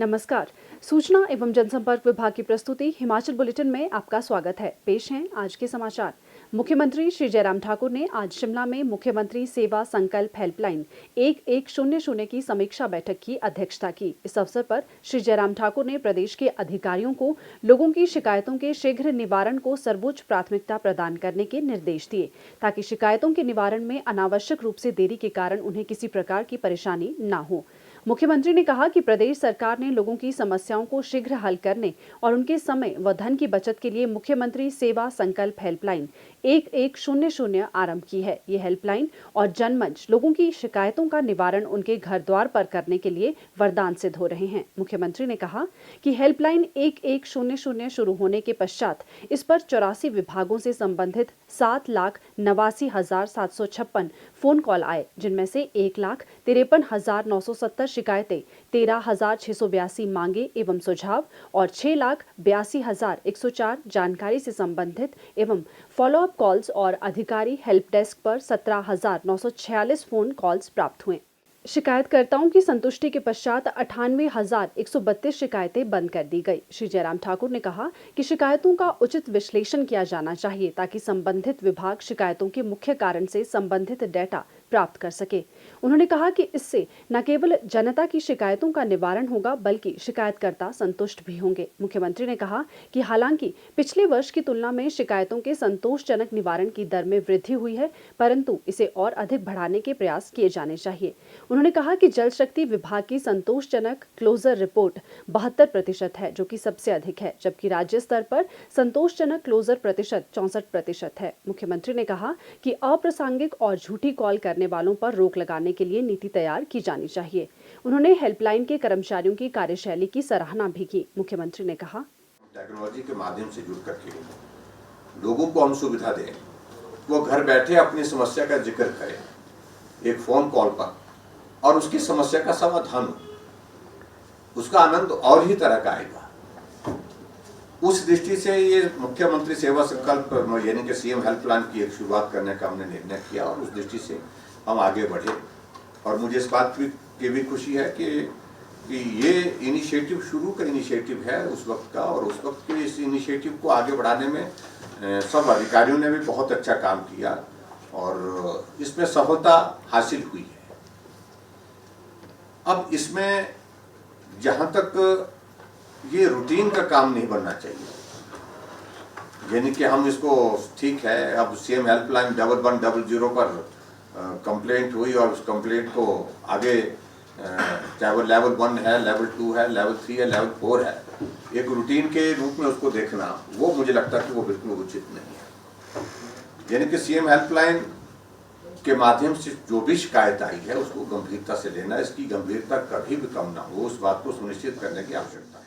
नमस्कार। सूचना एवं जनसंपर्क विभाग की प्रस्तुति हिमाचल बुलेटिन में आपका स्वागत है। पेश हैं आज के समाचार। मुख्यमंत्री श्री जयराम ठाकुर ने आज शिमला में मुख्यमंत्री सेवा संकल्प हेल्पलाइन 1100 की समीक्षा बैठक की अध्यक्षता की। इस अवसर पर श्री जयराम ठाकुर ने प्रदेश के अधिकारियों को लोगों की शिकायतों के शीघ्र निवारण को सर्वोच्च प्राथमिकता प्रदान करने के निर्देश दिए, ताकि शिकायतों के निवारण में अनावश्यक रूप से देरी के कारण उन्हें किसी प्रकार की परेशानी न हो। मुख्यमंत्री ने कहा कि प्रदेश सरकार ने लोगों की समस्याओं को शीघ्र हल करने और उनके समय व धन की बचत के लिए मुख्यमंत्री सेवा संकल्प हेल्पलाइन 1100 आरंभ की है। ये हेल्पलाइन और जनमंच लोगों की शिकायतों का निवारण उनके घर द्वार पर करने के लिए वरदान सिद्ध हो रहे हैं। मुख्यमंत्री ने कहा कि हेल्पलाइन 1100 शुरू होने के पश्चात इस पर 84 विभागों से संबंधित 7,89,756 फोन कॉल आए, जिनमें से 1,53,970 शिकायतें, 13,682 मांगे एवं सुझाव और 6,82,104 जानकारी से संबंधित एवं फॉलोअप कॉल्स और अधिकारी हेल्प डेस्क पर 17,946 फोन कॉल्स प्राप्त हुए। शिकायतकर्ताओं की संतुष्टि के पश्चात 98,132 शिकायतें बंद कर दी गई। श्री जयराम ठाकुर ने कहा कि शिकायतों का उचित विश्लेषण किया जाना चाहिए, ताकि संबंधित विभाग शिकायतों के मुख्य कारण से संबंधित डेटा प्राप्त कर सके। उन्होंने कहा कि इससे न केवल जनता की शिकायतों का निवारण होगा, बल्कि शिकायतकर्ता संतुष्ट भी होंगे। मुख्यमंत्री ने कहा कि हालांकि पिछले वर्ष की तुलना में शिकायतों के संतोषजनक निवारण की दर में वृद्धि हुई है, परंतु इसे और अधिक बढ़ाने के प्रयास किए जाने चाहिए। उन्होंने कहा कि जल शक्ति विभाग की संतोषजनक क्लोजर रिपोर्ट 72% है, जो कि सबसे अधिक है, जबकि राज्य स्तर पर संतोषजनक क्लोजर प्रतिशत 64% है। मुख्यमंत्री ने कहा कि अप्रासंगिक और झूठी कॉल करने वालों पर रोक लगाने के लिए नीति तैयार की जानी चाहिए। उन्होंने हेल्पलाइन के कर्मचारियों की कार्यशैली की सराहना भी की। मुख्यमंत्री ने कहा, टेक्नोलॉजी के माध्यम से जुड़ करके लोगों को हम सुविधा दें, वो घर बैठे अपनी समस्या का जिक्र करें एक फोन कॉल पर और उसकी समस्या का समाधान हो, उसका आनंद और ही तरह का आएगा। उस दृष्टि से ये मुख्यमंत्री सेवा संकल्प यानी कि सीएम हेल्पलाइन की एक शुरुआत करने का हमने निर्णय किया और उस दृष्टि से हम आगे बढ़े। और मुझे इस बात की भी खुशी है कि ये इनिशिएटिव शुरू का इनिशिएटिव है उस वक्त का, और उस वक्त के इस इनिशिएटिव को आगे बढ़ाने में सब अधिकारियों ने भी बहुत अच्छा काम किया और इसमें सफलता हासिल हुई है। अब इसमें जहां तक ये रूटीन का काम नहीं बनना चाहिए, यानी कि हम इसको ठीक है, अब सीएम हेल्पलाइन 1100 पर कंप्लेंट हुई और उस कंप्लेंट को आगे चाहे वो लेवल 1 है, लेवल 2 है, लेवल 3 है, लेवल 4 है, एक रूटीन के रूप में उसको देखना, वो मुझे लगता है कि वो बिल्कुल उचित नहीं है। यानी कि सीएम हेल्पलाइन के माध्यम से जो भी शिकायत आई है उसको गंभीरता से लेना, इसकी गंभीरता कभी भी कम ना हो, उस बात को सुनिश्चित करने की आवश्यकता है।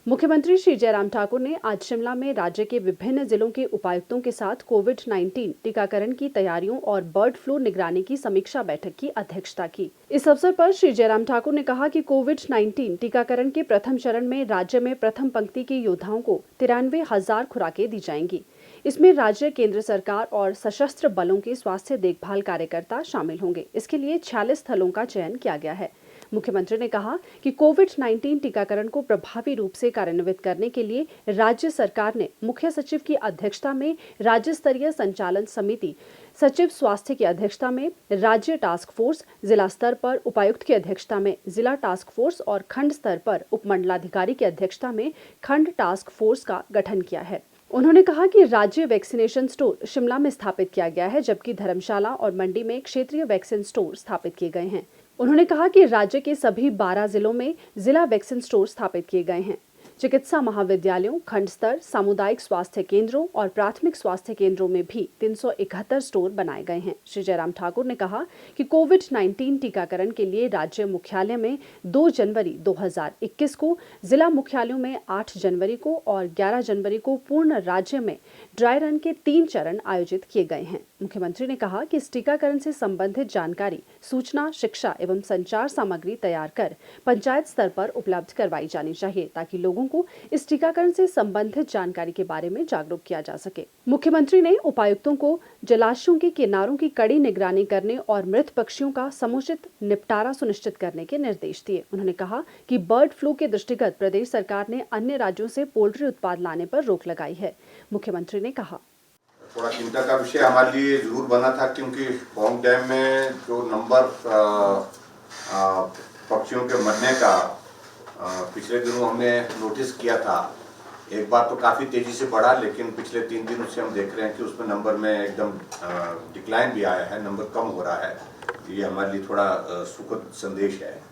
मुख्यमंत्री श्री जयराम ठाकुर ने आज शिमला में राज्य के विभिन्न जिलों के उपायुक्तों के साथ कोविड-19 टीकाकरण की तैयारियों और बर्ड फ्लू निगरानी की समीक्षा बैठक की अध्यक्षता की। इस अवसर पर श्री जयराम ठाकुर ने कहा कि कोविड-19 टीकाकरण के प्रथम चरण में राज्य में प्रथम पंक्ति के योद्धाओं को 93,000 खुराकें दी जाएंगी। इसमें राज्य, केंद्र सरकार और सशस्त्र बलों के स्वास्थ्य देखभाल कार्यकर्ता शामिल होंगे। इसके लिए 46 स्थलों का चयन किया गया है। मुख्यमंत्री ने कहा कि कोविड-19 टीकाकरण को प्रभावी रूप से कार्यान्वित करने के लिए राज्य सरकार ने मुख्य सचिव की अध्यक्षता में राज्य स्तरीय संचालन समिति, सचिव स्वास्थ्य की अध्यक्षता में राज्य टास्क फोर्स, जिला स्तर पर उपायुक्त की अध्यक्षता में जिला टास्क फोर्स और खंड स्तर पर उपमंडलाधिकारी की अध्यक्षता में खंड टास्क फोर्स का गठन किया है। उन्होंने कहा कि राज्य वैक्सीनेशन स्टोर शिमला में स्थापित किया गया है, जबकि धर्मशाला और मंडी में क्षेत्रीय वैक्सीन स्टोर स्थापित किए गए हैं। उन्होंने कहा कि राज्य के सभी 12 जिलों में जिला वैक्सीन स्टोर स्थापित किए गए हैं। चिकित्सा महाविद्यालयों, खंड स्तर, सामुदायिक स्वास्थ्य केंद्रों और प्राथमिक स्वास्थ्य केंद्रों में भी 371 स्टोर बनाए गए हैं। श्री जयराम ठाकुर ने कहा कि कोविड-19 टीकाकरण के लिए राज्य मुख्यालय में 2 जनवरी 2021 को, जिला मुख्यालयों में 8 जनवरी को और 11 जनवरी को पूर्ण राज्य में ड्राई रन के 3 चरण आयोजित किए गए हैं। मुख्यमंत्री ने कहा कि इस टीकाकरण से संबंधित जानकारी, सूचना, शिक्षा एवं संचार सामग्री तैयार कर पंचायत स्तर पर उपलब्ध करवाई जानी चाहिए, ताकि लोगों को इस टीकाकरण से संबंधित जानकारी के बारे में जागरूक किया जा सके। मुख्यमंत्री ने उपायुक्तों को जलाशयों के किनारों की कड़ी निगरानी करने और मृत पक्षियों का समुचित निपटारा सुनिश्चित करने के निर्देश दिए। उन्होंने कहा कि बर्ड फ्लू के दृष्टिगत प्रदेश सरकार ने अन्य राज्यों से पोल्ट्री उत्पाद लाने पर रोक लगाई है। मुख्यमंत्री ने कहा, थोड़ा चिंता का विषय हमारे लिए जरूर बना था, क्योंकि पौंग डैम में जो नंबर पक्षियों के मरने का पिछले दिनों हमने नोटिस किया था। एक बार तो काफ़ी तेज़ी से बढ़ा, लेकिन पिछले 3 दिनों से हम देख रहे हैं कि उसमें नंबर में एकदम डिक्लाइन भी आया है, नंबर कम हो रहा है। ये हमारे लिए थोड़ा सुखद संदेश है।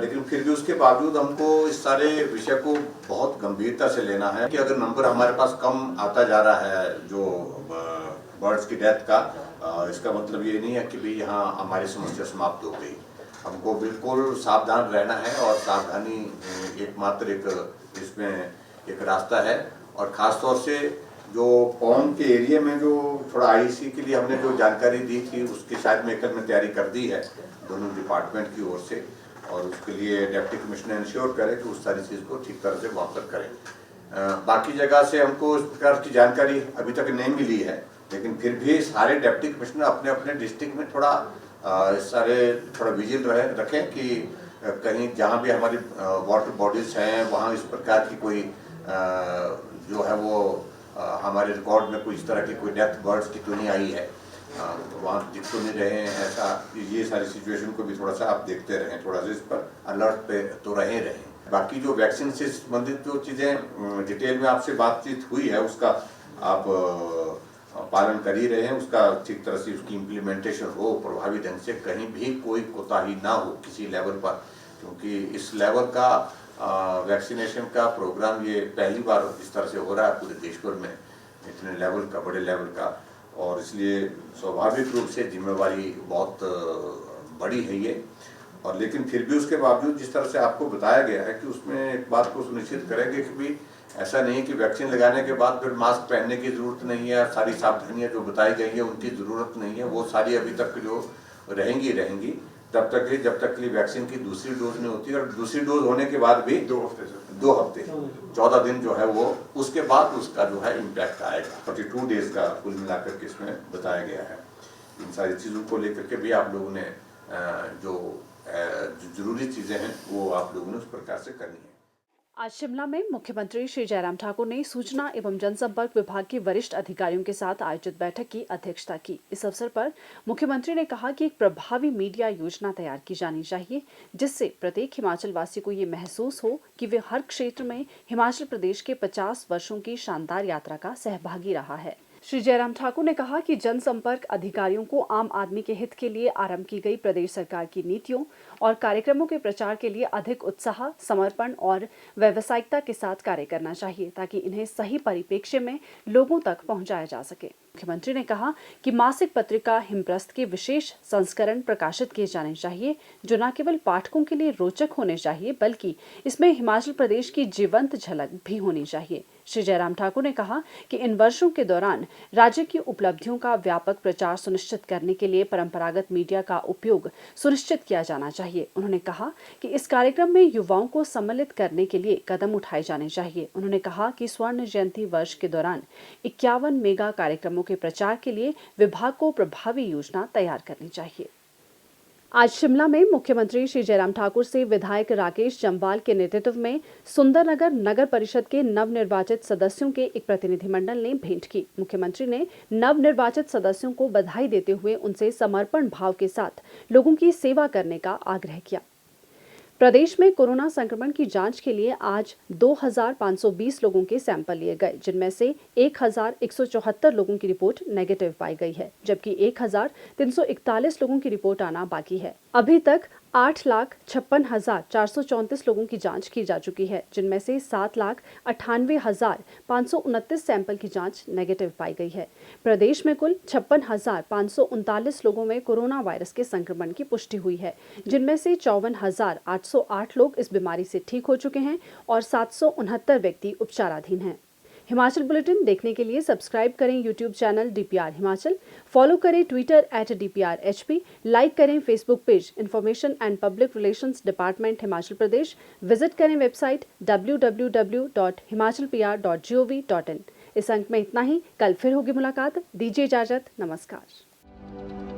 लेकिन फिर भी उसके बावजूद हमको इस सारे विषय को बहुत गंभीरता से लेना है कि अगर नंबर हमारे पास कम आता जा रहा है जो बर्ड्स की डेथ का, इसका मतलब ये नहीं है कि भाई यहाँ हमारी समस्या समाप्त हो गई। हमको बिल्कुल सावधान रहना है, और सावधानी एकमात्र इसमें एक रास्ता है। और ख़ास तौर से जो पौंग के एरिया में जो थोड़ा आईसी के लिए हमने जो जानकारी दी थी, उसकी शायद में कल में तैयारी कर दी है दोनों डिपार्टमेंट की ओर से, और उसके लिए डिप्टी कमिश्नर इंश्योर करें कि उस सारी चीज़ को ठीक तरह से वहाँ पर करें। बाकी जगह से हमको इस प्रकार की जानकारी अभी तक नहीं मिली है, लेकिन फिर भी सारे डिप्टी कमिश्नर अपने अपने डिस्ट्रिक्ट में थोड़ा विजिल रखें कि कहीं जहाँ भी हमारी वाटर बॉडीज हैं वहाँ इस प्रकार की कोई जो है वो हमारे रिकॉर्ड में कोई इस तरह की कोई डेथ बर्ड्स की तो नहीं आई है, वहाँ दिख तो नहीं रहे हैं ऐसा। ये सारी सिचुएशन को भी थोड़ा सा आप देखते रहें, थोड़ा सा इस पर अलर्ट पे तो रहें। बाकी जो वैक्सीन से संबंधित जो चीज़ें डिटेल में आपसे बातचीत हुई है, उसका आप पालन कर ही रहे हैं, उसका ठीक तरह से उसकी इम्प्लीमेंटेशन हो प्रभावी ढंग से, कहीं भी कोई कोताही ना हो किसी लेवल पर, क्योंकि इस लेवल का वैक्सीनेशन का प्रोग्राम ये पहली बार इस तरह से हो रहा है पूरे देश भर में, इतने लेवल का, बड़े लेवल का। और इसलिए स्वाभाविक रूप से जिम्मेवारी बहुत बड़ी है ये। और लेकिन फिर भी उसके बावजूद जिस तरह से आपको बताया गया है कि उसमें एक बात को सुनिश्चित करेंगे कि भी ऐसा नहीं कि वैक्सीन लगाने के बाद फिर मास्क पहनने की ज़रूरत नहीं है, सारी सावधानियां जो बताई गई है उनकी ज़रूरत नहीं है, वो सारी अभी तक जो रहेंगी तब तक ही, जब तक वैक्सीन की दूसरी डोज नहीं होती। और दूसरी डोज होने के बाद भी 2 हफ्ते 14 दिन जो है वो, उसके बाद उसका जो है इम्पैक्ट आएगा। 42 डेज का कुल मिलाकर के इसमें बताया गया है। इन सारी चीज़ों को लेकर के भी आप लोगों ने जो जरूरी चीज़ें हैं वो आप लोगों ने उस प्रकार से करनी है। आज शिमला में मुख्यमंत्री श्री जयराम ठाकुर ने सूचना एवं जनसंपर्क विभाग के वरिष्ठ अधिकारियों के साथ आयोजित बैठक की अध्यक्षता की। इस अवसर पर मुख्यमंत्री ने कहा कि एक प्रभावी मीडिया योजना तैयार की जानी चाहिए, जिससे प्रत्येक हिमाचल वासी को ये महसूस हो कि वे हर क्षेत्र में हिमाचल प्रदेश के 50 वर्षों की शानदार यात्रा का सहभागी रहा है। श्री जयराम ठाकुर ने कहा कि जनसंपर्क अधिकारियों को आम आदमी के हित के लिए आरंभ की गई प्रदेश सरकार की नीतियों और कार्यक्रमों के प्रचार के लिए अधिक उत्साह, समर्पण और व्यावसायिकता के साथ कार्य करना चाहिए, ताकि इन्हें सही परिप्रेक्ष्य में लोगों तक पहुंचाया जा सके। मुख्यमंत्री ने कहा कि मासिक पत्रिका हिमप्रस्थ के विशेष संस्करण प्रकाशित किए जाने चाहिए, जो न केवल पाठकों के लिए रोचक होने चाहिए, बल्कि इसमें हिमाचल प्रदेश की जीवंत झलक भी होनी चाहिए। श्री जयराम ठाकुर ने कहा कि इन वर्षों के दौरान राज्य की उपलब्धियों का व्यापक प्रचार सुनिश्चित करने के लिए परंपरागत मीडिया का उपयोग सुनिश्चित किया जाना चाहिए। उन्होंने कहा कि इस कार्यक्रम में युवाओं को सम्मिलित करने के लिए कदम उठाए जाने चाहिए। उन्होंने कहा कि स्वर्ण जयंती वर्ष के दौरान 51 मेगा कार्यक्रमों के प्रचार के लिए विभाग को प्रभावी योजना तैयार करनी चाहिए। आज शिमला में मुख्यमंत्री श्री जयराम ठाकुर से विधायक राकेश जम्वाल के नेतृत्व में सुंदरनगर नगर परिषद के नवनिर्वाचित सदस्यों के एक प्रतिनिधिमंडल ने भेंट की। मुख्यमंत्री ने नवनिर्वाचित सदस्यों को बधाई देते हुए उनसे समर्पण भाव के साथ लोगों की सेवा करने का आग्रह किया। प्रदेश में कोरोना संक्रमण की जांच के लिए आज 2520 लोगों के सैंपल लिए गए, जिनमें से 1174 लोगों की रिपोर्ट नेगेटिव पाई गई है, जबकि 1341 लोगों की रिपोर्ट आना बाकी है। अभी तक 8,56,434 लोगों की जांच की जा चुकी है, जिनमें से 7,98,529 सैंपल की जांच नेगेटिव पाई गई है। प्रदेश में कुल 56,539 लोगों में कोरोना वायरस के संक्रमण की पुष्टि हुई है, जिनमें से 54,808 लोग इस बीमारी से ठीक हो चुके हैं और 769 व्यक्ति उपचाराधीन हैं। हिमाचल बुलेटिन देखने के लिए सब्सक्राइब करें YouTube channel DPR Himachal, follow करें ट्विटर @DPRHP, लाइक करें Facebook page information and public relations department Himachal Pradesh, visit करें वेबसाइट www.himachalpr.gov.in। इस अंक में इतना ही, कल फिर होगी मुलाकात। दीजिए इजाजत, नमस्कार।